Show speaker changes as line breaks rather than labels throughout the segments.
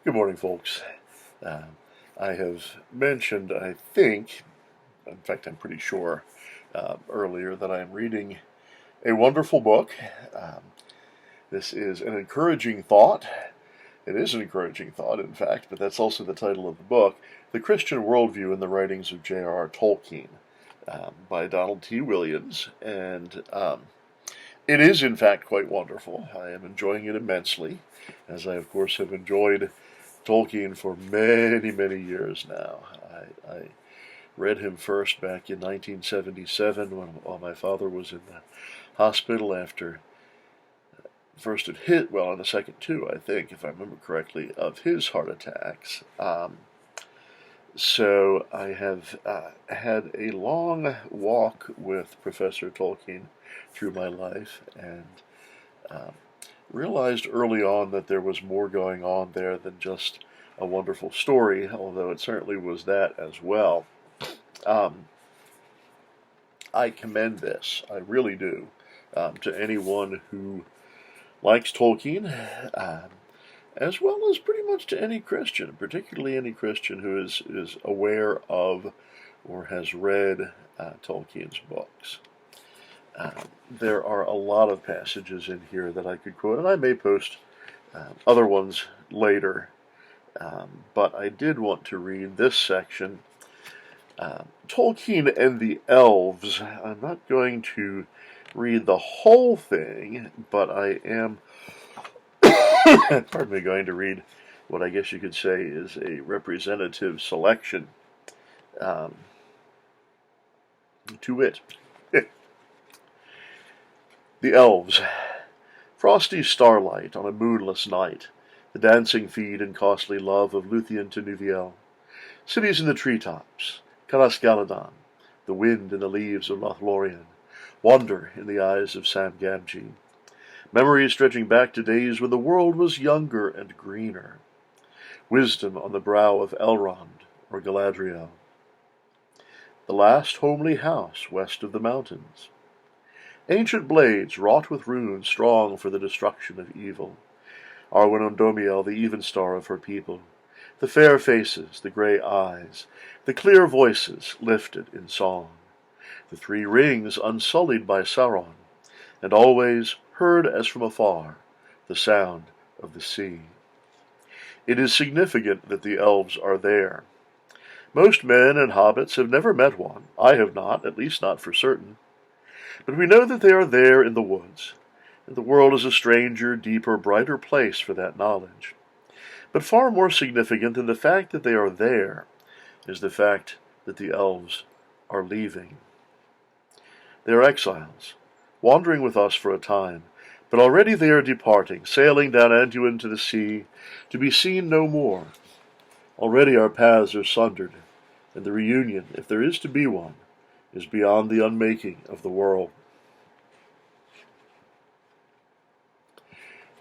Good morning, folks. Uh, I have mentioned, I think, in fact, I'm pretty sure, earlier that I'm reading a wonderful book. Um, this is an encouraging thought. It is an encouraging thought, in fact, but that's also the title of the book, The Christian Worldview in the Writings of J.R.R. Tolkien, by Donald T. Williams. And it is, in fact, quite wonderful. I am enjoying it immensely, as I, of course, have enjoyed Tolkien for many, many years now. I read him first back in 1977 while my father was in the hospital after first it hit, well, on the second two, I think, if I remember correctly, of his heart attacks. So I have had a long walk with Professor Tolkien through my life and um, realized early on that there was more going on there than just a wonderful story, although it certainly was that as well. Um, I commend this, I really do, to anyone who likes Tolkien, as well as pretty much to any Christian, particularly any Christian who is aware of or has read Tolkien's books. There are a lot of passages in here that I could quote, and I may post other ones later, but I did want to read this section. Tolkien and the Elves. I'm not going to read the whole thing, but I am pardon me, going to read what I guess you could say is a representative selection, um, to wit. The Elves. Frosty starlight on a moonless night, the dancing feet and costly love of Luthien to Nuviel. Cities in the treetops, Carascaladan, the wind in the leaves of Lothlorien, wonder in the eyes of Sam Gamgee. Memories stretching back to days when the world was younger and greener. Wisdom on the brow of Elrond or Galadriel. The last homely house west of the mountains. Ancient blades wrought with runes strong for the destruction of evil. Arwen Ondomiel, the even star of her people. The fair faces, the grey eyes, the clear voices lifted in song. The three rings unsullied by Sauron, and always heard as from afar the sound of the sea. It is significant that the elves are there. Most men and hobbits have never met one. I have not, at least not for certain. But we know that they are there in the woods, and the world is a stranger, deeper, brighter place for that knowledge. But far more significant than the fact that they are there is the fact that the elves are leaving. They are exiles, wandering with us for a time, but already they are departing, sailing down Anduin to the sea, to be seen no more. Already our paths are sundered, and the reunion, if there is to be one, is beyond the unmaking of the world.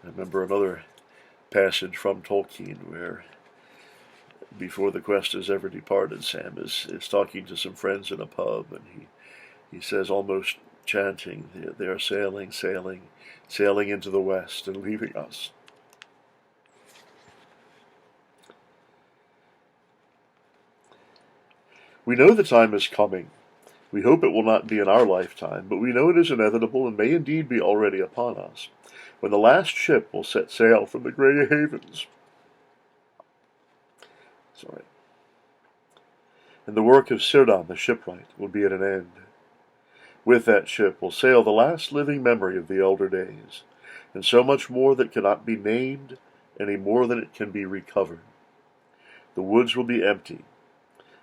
I remember another passage from Tolkien where, before the quest has ever departed, Sam is talking to some friends in a pub, and he says, almost chanting, they are sailing, sailing, sailing into the west and leaving us. We know the time is coming. We hope it will not be in our lifetime, but we know it is inevitable and may indeed be already upon us, when the last ship will set sail from the grey havens. And the work of Círdan the shipwright will be at an end. With that ship will sail the last living memory of the elder days, and so much more that cannot be named, any more than it can be recovered. The woods will be empty,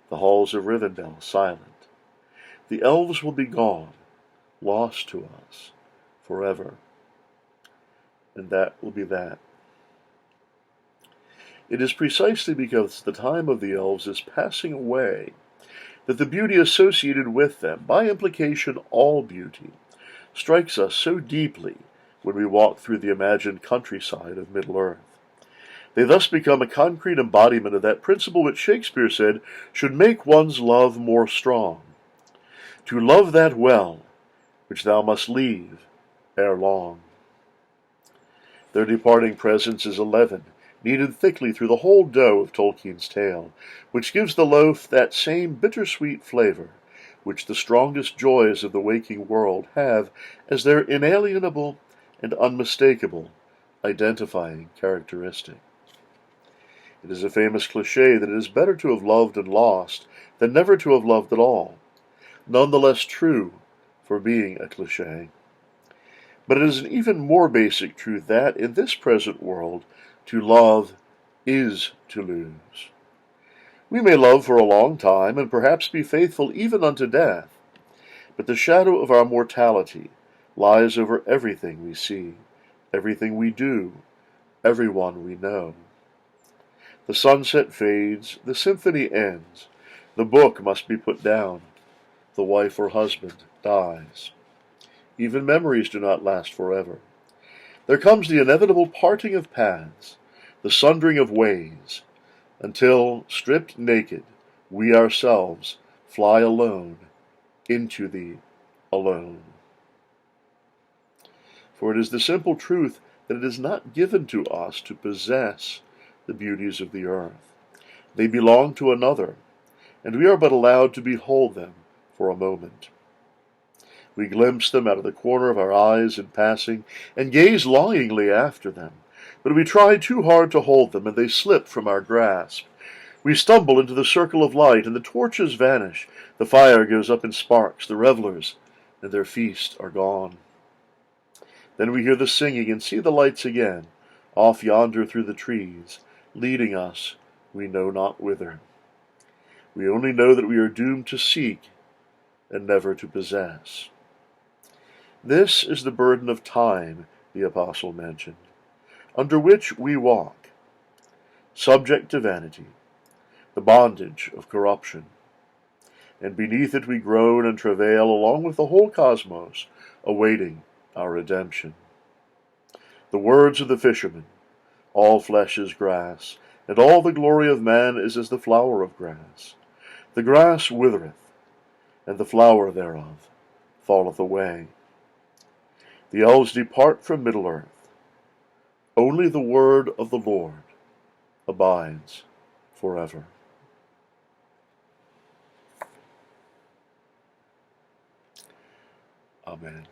the halls of Rivendell silent. The elves will be gone, lost to us, forever. And that will be that. It is precisely because the time of the elves is passing away that the beauty associated with them, by implication all beauty, strikes us so deeply when we walk through the imagined countryside of Middle-earth. They thus become a concrete embodiment of that principle which Shakespeare said should make one's love more strong. To love that well, which thou must leave ere long. Their departing presence is a leaven, kneaded thickly through the whole dough of Tolkien's tale, which gives the loaf that same bittersweet flavor which the strongest joys of the waking world have as their inalienable and unmistakable identifying characteristic. It is a famous cliché that it is better to have loved and lost than never to have loved at all, none the less true for being a cliché. But it is an even more basic truth that, in this present world, to love is to lose. We may love for a long time, and perhaps be faithful even unto death, but the shadow of our mortality lies over everything we see, everything we do, everyone we know. The sunset fades, the symphony ends, the book must be put down, the wife or husband dies. Even memories do not last forever. There comes the inevitable parting of paths, the sundering of ways, until, stripped naked, we ourselves fly alone into the alone. For it is the simple truth that it is not given to us to possess the beauties of the earth. They belong to another, and we are but allowed to behold them for a moment. We glimpse them out of the corner of our eyes in passing, and gaze longingly after them. But we try too hard to hold them, and they slip from our grasp. We stumble into the circle of light, and the torches vanish. The fire goes up in sparks, the revelers and their feast are gone. Then we hear the singing and see the lights again, off yonder through the trees, leading us we know not whither. We only know that we are doomed to seek and never to possess. This is the burden of time, the apostle mentioned, under which we walk, subject to vanity, the bondage of corruption, and beneath it we groan and travail along with the whole cosmos, awaiting our redemption. The words of the fisherman, all flesh is grass, and all the glory of man is as the flower of grass. The grass withereth, and the flower thereof falleth away. The elves depart from Middle-earth. Only the word of the Lord abides forever. Amen.